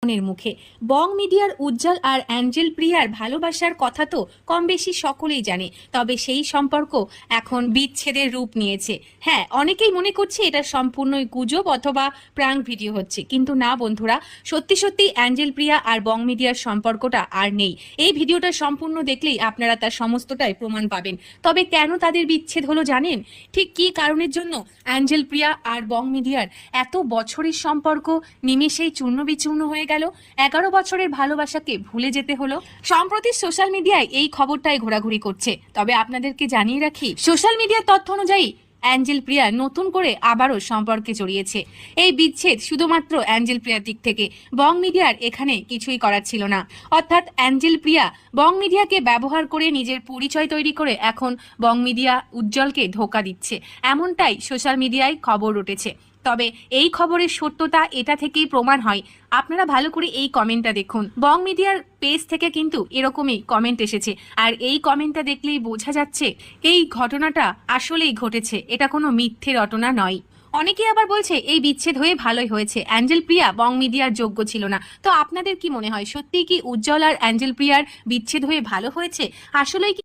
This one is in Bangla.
মুখে বং মিডিয়ার উজ্জ্বল আর অ্যাঞ্জেল প্রিয়ার ভালোবাসার কথা তো কম বেশি সকলেই জানে, তবে সেই সম্পর্ক এখন বিচ্ছেদের রূপ নিয়েছে। হ্যাঁ, অনেকেই মনে করছে এটা সম্পূর্ণই গুজব অথবা প্রাঙ্ক ভিডিও হচ্ছে, কিন্তু না বন্ধুরা, সত্যি সত্যি অ্যাঞ্জেল প্রিয়া আর বং মিডিয়ার সম্পর্কটা আর নেই। এই ভিডিওটা সম্পূর্ণ দেখলেই আপনারা তার সমস্তটাই প্রমাণ পাবেন। তবে কেন তাদের বিচ্ছেদ হলো জানেন? ঠিক কী কারণের জন্য অ্যাঞ্জেল প্রিয়া আর বং মিডিয়ার এত বছরের সম্পর্ক নিমেষেই চূর্ণ বিচূর্ণ হয়ে গেল? 11 বছরের ভালোবাসাকে ভুলে যেতে হলো। সম্প্রতি সোশ্যাল মিডিয়ায় এই খবরটাই ঘোরাঘুরি করছে। তবে আপনাদেরকে জানিয়ে রাখি, সোশ্যাল মিডিয়ার তথ্য অনুযায়ী অ্যাঞ্জেল প্রিয়া নতুন করে আবারও সম্পর্কে জড়িয়েছে। এই বিচ্ছেদ শুধুমাত্র অ্যাঞ্জেল প্রিয়ার দিক থেকে, বং মিডিয়ার এখানে কিছুই করার ছিল না। অর্থাৎ অ্যাঞ্জেল প্রিয়া বং মিডিয়াকে ব্যবহার করে নিজের পরিচয় তৈরি করে এখন বং মিডিয়া উজ্জ্বলকে ধোঁকা দিচ্ছে, এমনটাই সোশ্যাল মিডিয়ায় খবর উঠেছে। তবে এই খবরের সত্যতা এটা থেকেই প্রমাণ হয়। আপনারা ভালো করে এই কমেন্টটা দেখুন। বং মিডিয়ার পেজ থেকে কিন্তু এরকমই কমেন্ট এসেছে, আর এই কমেন্টটা দেখলেই বোঝা যাচ্ছে এই ঘটনাটা আসলেই ঘটেছে, এটা কোনো মিথ্যে রটনা নয়। অনেকে আবার বলছে এই বিচ্ছেদ হয়ে ভালোই হয়েছে, অ্যাঞ্জেল প্রিয়া বং মিডিয়ার যোগ্য ছিল না। তো আপনাদের কি মনে হয়, সত্যিই কি উজ্জ্বল আর অ্যাঞ্জেল প্রিয়ার বিচ্ছেদ হয়ে ভালো হয়েছে? আসলেই কি